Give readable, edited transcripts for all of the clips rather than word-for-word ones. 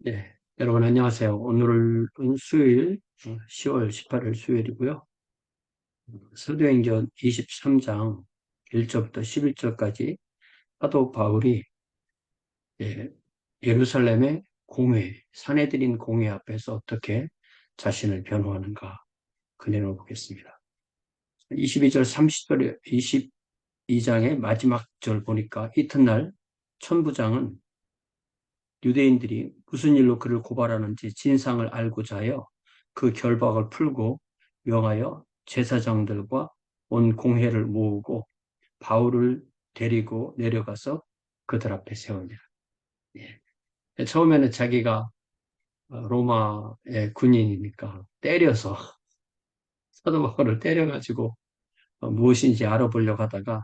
네, 여러분 안녕하세요. 오늘은 수요일, 10월 18일 수요일이고요. 사도행전 23장 1절부터 11절까지 사도 바울이 예, 예루살렘의 공회, 사내들인 공회 앞에서 어떻게 자신을 변호하는가 그 내용을 보겠습니다. 22절, 30절, 22장의 마지막 절 보니까 이튿날 천부장은 유대인들이 무슨 일로 그를 고발하는지 진상을 알고자 하여 그 결박을 풀고 명하여 제사장들과 온 공회를 모으고 바울을 데리고 내려가서 그들 앞에 세웁니다. 예. 처음에는 자기가 로마의 군인이니까 때려서 사도 바울을 때려가지고 무엇인지 알아보려고 하다가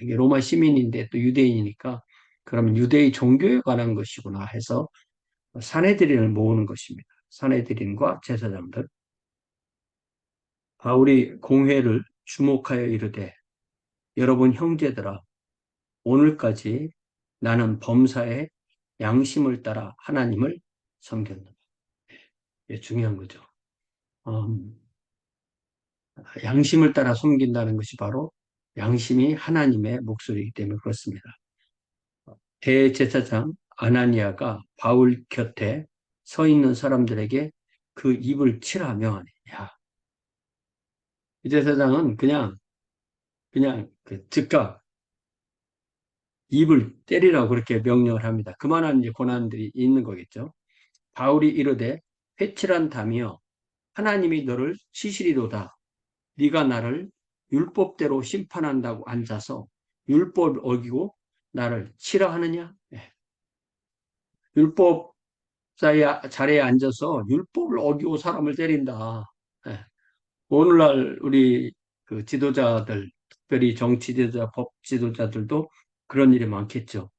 이게 로마 시민인데 또 유대인이니까 그러면 유대의 종교에 관한 것이구나 해서 사내들인을 모으는 것입니다. 사내들인과 제사장들. 바울이 공회를 주목하여 이르되 여러분 형제들아 오늘까지 나는 범사에 양심을 따라 하나님을 섬겼노라. 이게 중요한 거죠. 음, 양심을 따라 섬긴다는 것이 바로 양심이 하나님의 목소리이기 때문에 그렇습니다. 대제사장 아나니아가 바울 곁에 서 있는 사람들에게 그 입을 치라 명하니. 야, 이 제사장은 그냥 즉각 입을 때리라고 그렇게 명령을 합니다. 그만한 이제 고난들이 있는 거겠죠. 바울이 이르되 회칠한 담이여 하나님이 너를 치시리로다. 네가 나를 율법대로 심판한다고 앉아서 율법을 어기고 나를 치라 하느냐? 예. 율법 자리에 앉아서 율법을 어기고 사람을 때린다. 예. 오늘날 우리 그 지도자들, 특별히 정치 지도자, 법 지도자들도 그런 일이 많겠죠.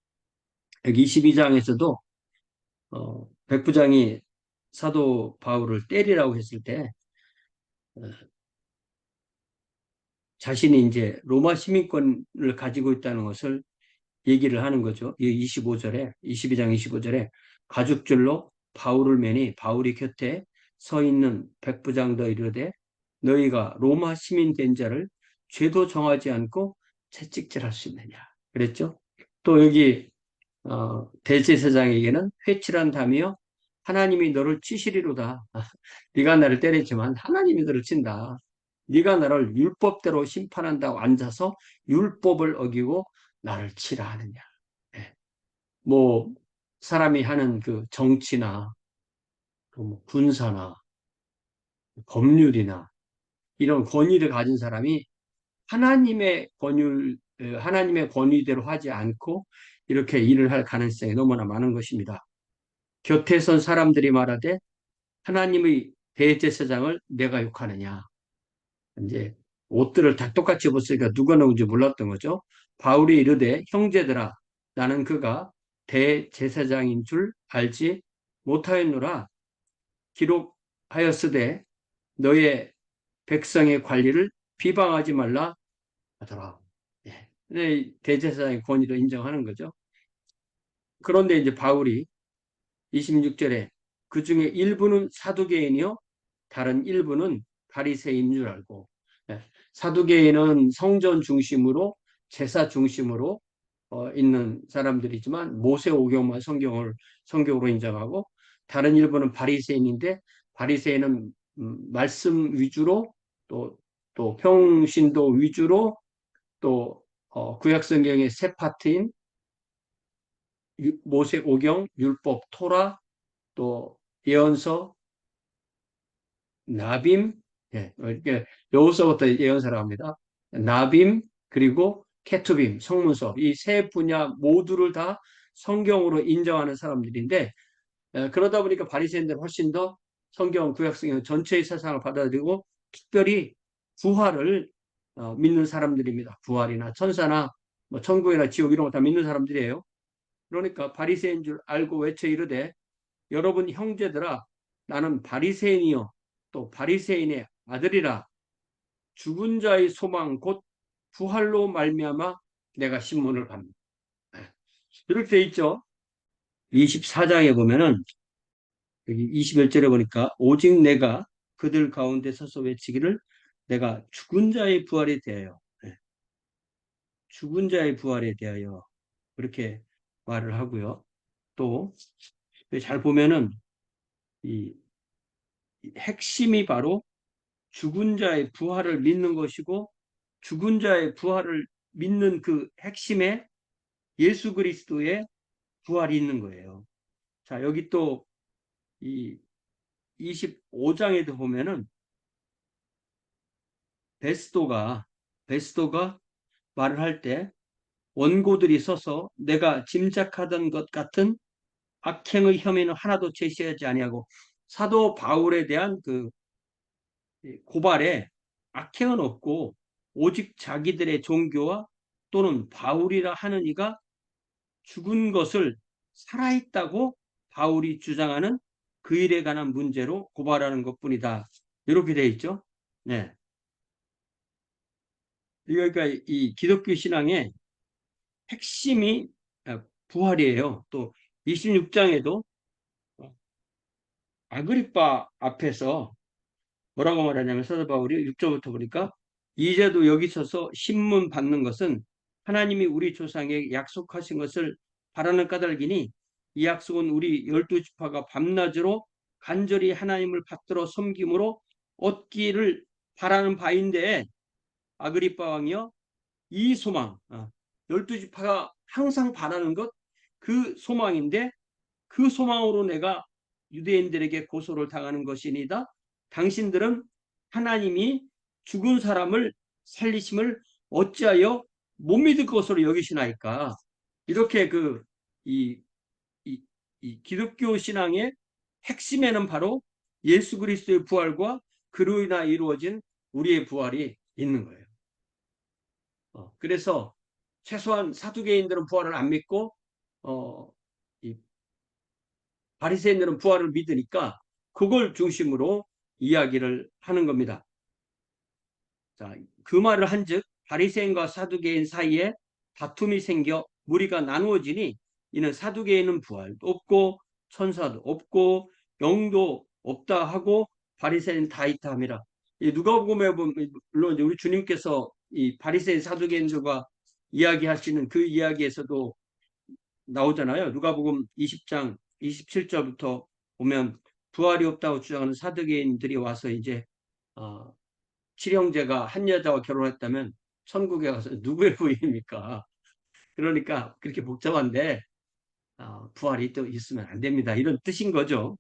여기 22장에서도 백부장이 사도 바울을 때리라고 했을 때 어, 자신이 이제 로마 시민권을 가지고 있다는 것을 얘기를 하는 거죠. 이 25절에 22장 25절에 가죽줄로 바울을 매니 바울이 곁에 서 있는 백부장도 이르되 너희가 로마 시민 된 자를 죄도 정하지 않고 채찍질할 수 있느냐 그랬죠. 또 여기 대제사장에게는 회칠한 담이여 하나님이 너를 치시리로다. 네가 나를 때렸지만 하나님이 너를 친다. 네가 나를 율법대로 심판한다고 앉아서 율법을 어기고 나를 치라 하느냐. 예. 뭐 사람이 하는 그 정치나 또뭐 군사나 법률이나 이런 권위를 가진 사람이 하나님의 권위대로 하지 않고 이렇게 일을 할 가능성이 너무나 많은 것입니다. 곁에 선 사람들이 말하되 하나님의 대제사장을 내가 욕하느냐. 이제 옷들을 다 똑같이 입었으니까 누가 누군지 몰랐던 거죠. 바울이 이르되 형제들아 나는 그가 대제사장인 줄 알지 못하였노라. 기록하였으되 너의 백성의 관리를 비방하지 말라 하더라. 예. 네, 대제사장의 권위를 인정하는 거죠. 그런데 이제 바울이 26절에 그 중에 일부는 사두개인이요 다른 일부는 바리새인인 줄 알고. 예. 사두개인은 성전 중심으로 제사 중심으로 있는 사람들이지만 모세오경만 성경으로 인정하고 다른 일부는 바리새인인데 바리새인은 말씀 위주로 또 평신도 위주로 또 구약 성경의 세 파트인 모세오경, 율법, 토라 또 예언서, 나빔, 예, 이렇게 여호서부터 예언서라고 합니다. 나빔 그리고 케투빔, 성문서 이 세 분야 모두를 다 성경으로 인정하는 사람들인데 그러다 보니까 바리새인들은 훨씬 더 성경, 구약 성경 전체의 사상을 받아들이고 특별히 부활을 믿는 사람들입니다. 부활이나 천사나 뭐 천국이나 지옥 이런 거 다 믿는 사람들이에요. 그러니까 바리새인 줄 알고 외쳐 이르되 여러분 형제들아 나는 바리새인이요 또 바리새인의 아들이라 죽은 자의 소망 곧 부활로 말미암아 내가 신문을 받는다. 이렇게 돼 있죠. 24장에 보면은 여기 21절에 보니까 오직 내가 그들 가운데 서서 외치기를 내가 죽은 자의 부활에 대하여 죽은 자의 부활에 대하여 그렇게 말을 하고요. 또 잘 보면은 이 핵심이 바로 죽은 자의 부활을 믿는 것이고 죽은 자의 부활을 믿는 그 핵심에 예수 그리스도의 부활이 있는 거예요. 자, 여기 또 이 25장에도 보면은 베스도가 말을 할 때 원고들이 서서 내가 짐작하던 것 같은 악행의 혐의는 하나도 제시하지 아니하고 사도 바울에 대한 그 고발에 악행은 없고 오직 자기들의 종교와 또는 바울이라 하는 이가 죽은 것을 살아있다고 바울이 주장하는 그 일에 관한 문제로 고발하는 것뿐이다. 이렇게 되어 있죠. 네. 그러니까 이 기독교 신앙의 핵심이 부활이에요. 또 26장에도 아그리파 앞에서 뭐라고 말하냐면 사도 바울이 6절부터 보니까 이제도 여기 서서 신문 받는 것은 하나님이 우리 조상에게 약속하신 것을 바라는 까닭이니 이 약속은 우리 12지파가 밤낮으로 간절히 하나님을 받들어 섬김으로 얻기를 바라는 바인데 아그리파 왕이여 이 소망 12지파가 항상 바라는 것 그 소망인데 그 소망으로 내가 유대인들에게 고소를 당하는 것이니다. 당신들은 하나님이 죽은 사람을 살리심을 어찌하여 못 믿을 것으로 여기시나이까. 이렇게 이, 이 기독교 신앙의 핵심에는 바로 예수 그리스도의 부활과 그로 인하 이루어진 우리의 부활이 있는 거예요. 그래서 최소한 사두개인들은 부활을 안 믿고 이 바리새인들은 부활을 믿으니까 그걸 중심으로 이야기를 하는 겁니다. 자, 그 말을 한즉 바리새인과 사두개인 사이에 다툼이 생겨 무리가 나누어지니 이는 사두개인은 부활도 없고 천사도 없고 영도 없다 하고 바리새인 다 있다 함이라. 누가복음에 보면 물론 우리 주님께서 이 바리새인 사두개인들과 이야기하시는 그 이야기에서도 나오잖아요. 누가복음 20장 27절부터 보면 부활이 없다고 주장하는 사두개인들이 와서 이제 칠형제가 한 여자와 결혼했다면 천국에 가서 누구의 부인입니까? 그러니까 그렇게 복잡한데 부활이 또 있으면 안 됩니다. 이런 뜻인 거죠.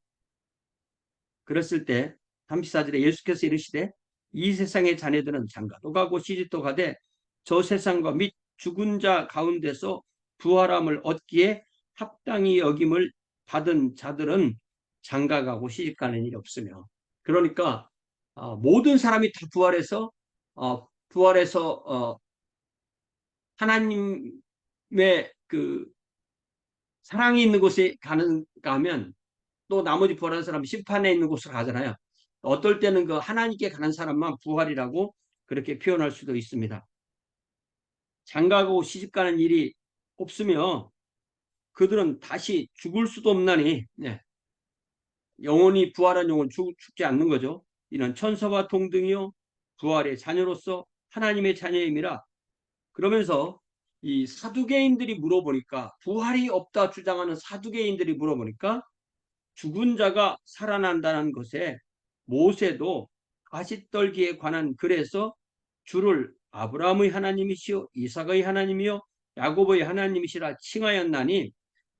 그랬을 때 34절에 예수께서 이르시되 이 세상의 자녀들은 장가도 가고 시집도 가되 저 세상과 및 죽은 자 가운데서 부활함을 얻기에 합당히 여김을 받은 자들은 장가가고 시집가는 일이 없으며 그러니까 모든 사람이 다 부활해서 하나님의 그 사랑이 있는 곳에 가는가 하면 또 나머지 부활한 사람은 심판에 있는 곳으로 가잖아요. 어떨 때는 그 하나님께 가는 사람만 부활이라고 그렇게 표현할 수도 있습니다. 장가고 시집가는 일이 없으며 그들은 다시 죽을 수도 없나니 영원히 부활한 영혼 죽지 않는 거죠. 이는 천사와 동등이요 부활의 자녀로서 하나님의 자녀임이라. 그러면서 이 사두개인들이 물어보니까 부활이 없다 주장하는 사두개인들이 물어보니까 죽은 자가 살아난다는 것에 모세도 가시떨기에 관한 글에서 주를 아브라함의 하나님이시요 이삭의 하나님이요 야곱의 하나님이시라 칭하였나니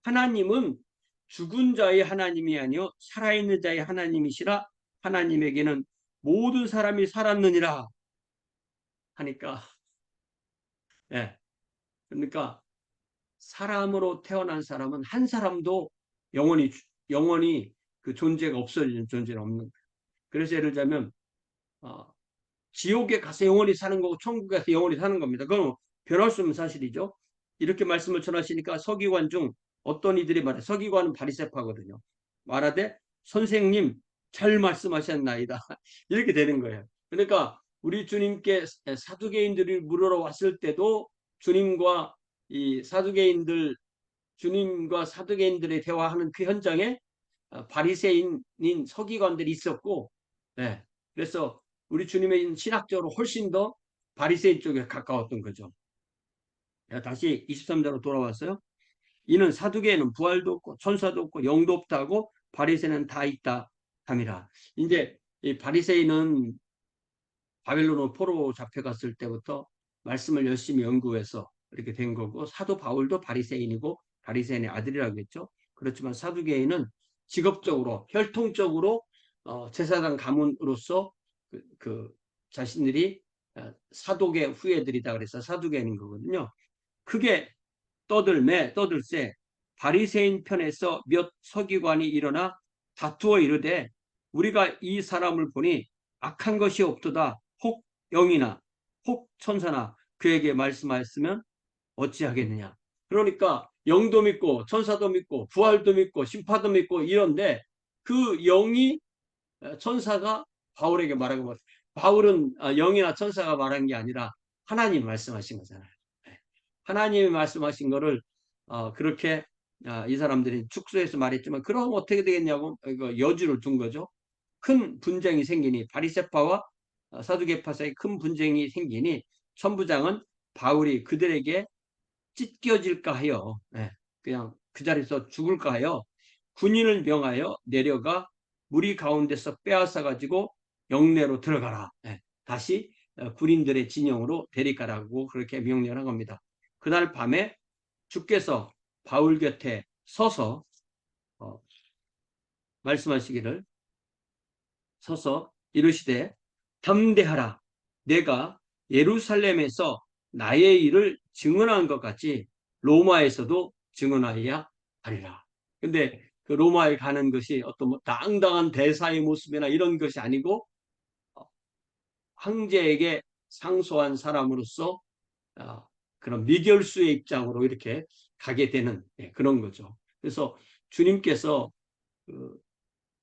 하나님은 죽은 자의 하나님이 아니요 살아있는 자의 하나님이시라 하나님에게는 모든 사람이 살았느니라 하니까 그러니까 사람으로 태어난 사람은 한 사람도 영원히 그 존재가 없어지는 존재는 없는 거예요. 그래서 예를 들자면 지옥에 가서 영원히 사는 거고 천국에 가서 영원히 사는 겁니다. 그건 변할 수 없는 사실이죠. 이렇게 말씀을 전하시니까 서기관 중 어떤 이들이 말해 서기관은 바리새파거든요. 말하되 선생님 잘 말씀하셨나이다. 이렇게 되는 거예요. 그러니까 우리 주님께 사두개인들이 물으러 왔을 때도 주님과 이 사두개인들 주님과 사두개인들의 대화하는 그 현장에 바리새인인 서기관들이 있었고, 네. 그래서 우리 주님의 신학적으로 훨씬 더 바리새인 쪽에 가까웠던 거죠. 다시 23절로 돌아왔어요. 이는 사두개에는 부활도 없고 천사도 없고 영도 없다고 바리새인은 다 있다 함이라. 이제 이 바리새인은 바벨론으로 포로 잡혀갔을 때부터 말씀을 열심히 연구해서 이렇게 된 거고, 사도 바울도 바리새인이고 바리새인의 아들이라고 했죠. 그렇지만 사두개인은 직업적으로 혈통적으로 제사장 가문으로서 그 자신들이 사독의 후예들이다 그래서 사두개인인 거거든요. 크게 떠들새 바리새인 편에서 몇 서기관이 일어나 다투어 이르되 우리가 이 사람을 보니 악한 것이 없도다. 혹 영이나 혹 천사나 그에게 말씀하였으면 어찌하겠느냐. 그러니까 영도 믿고 천사도 믿고 부활도 믿고 심판도 믿고 이런데 그 영이 천사가 바울에게 말한 것. 바울은 영이나 천사가 말한 게 아니라 하나님 말씀하신 거잖아요. 하나님이 말씀하신 거를 그렇게 이 사람들이 축소해서 말했지만, 그럼 어떻게 되겠냐고 여지를 둔 거죠. 큰 분쟁이 생기니 바리새파와 사두개파 사이 큰 분쟁이 생기니 천부장은 바울이 그들에게 찢겨질까 하여, 그냥 그 자리에서 죽을까 하여 군인을 명하여 내려가 무리 가운데서 빼앗아 가지고 영내로 들어가라. 다시 군인들의 진영으로 데리가라고 그렇게 명령한 겁니다. 그날 밤에 주께서 바울 곁에 서서 말씀하시기를, 서서 이르시되 담대하라. 내가 예루살렘에서 나의 일을 증언한 것 같이 로마에서도 증언하여야 하리라. 근데 그 로마에 가는 것이 어떤 뭐 당당한 대사의 모습이나 이런 것이 아니고 황제에게 상소한 사람으로서 그런 미결수의 입장으로 이렇게 가게 되는 그런 거죠. 그래서 주님께서 그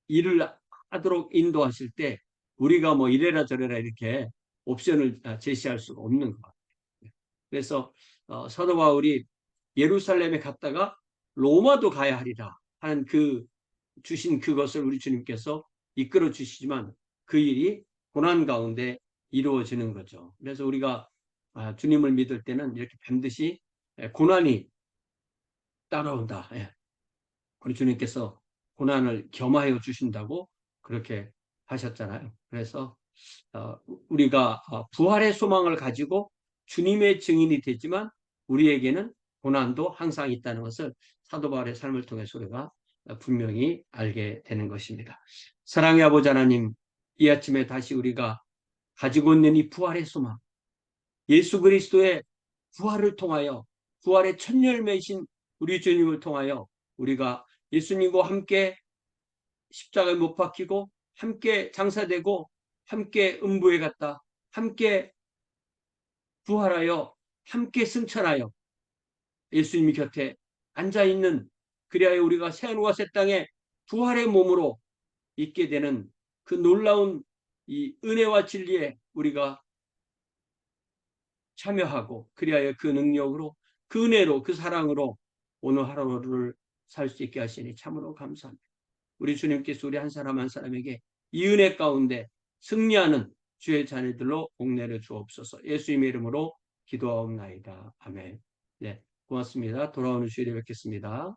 일을 하도록 인도하실 때 우리가 뭐 이래라 저래라 이렇게 옵션을 제시할 수가 없는 것 같아요. 그래서 사도 바울이 예루살렘에 갔다가 로마도 가야 하리라 하는 그 주신 그것을 우리 주님께서 이끌어 주시지만 그 일이 고난 가운데 이루어지는 거죠. 그래서 우리가 주님을 믿을 때는 이렇게 반드시 고난이 따라온다. 우리 주님께서 고난을 겸하여 주신다고 그렇게 하셨잖아요. 그래서 우리가 부활의 소망을 가지고 주님의 증인이 되지만 우리에게는 고난도 항상 있다는 것을 사도 바울의 삶을 통해서 우리가 분명히 알게 되는 것입니다. 사랑의 아버지 하나님, 이 아침에 다시 우리가 가지고 있는 이 부활의 소망, 예수 그리스도의 부활을 통하여, 부활의 첫 열매이신 우리 주님을 통하여 우리가 예수님과 함께 십자가에 못 박히고 함께 장사되고 함께 음부에 갔다, 함께 부활하여 함께 승천하여 예수님 곁에 앉아있는, 그리하여 우리가 새하늘과 새 땅에 부활의 몸으로 있게 되는 그 놀라운 이 은혜와 진리에 우리가 참여하고, 그리하여 그 능력으로, 그 은혜로, 그 사랑으로 오늘 하루를 살 수 있게 하시니 참으로 감사합니다. 우리 주님께서 우리 한 사람 한 사람에게 이 은혜 가운데 승리하는 주의 자녀들로 복내려 주옵소서. 예수님의 이름으로 기도하옵나이다. 아멘. 네, 고맙습니다. 돌아오는 주일에 뵙겠습니다.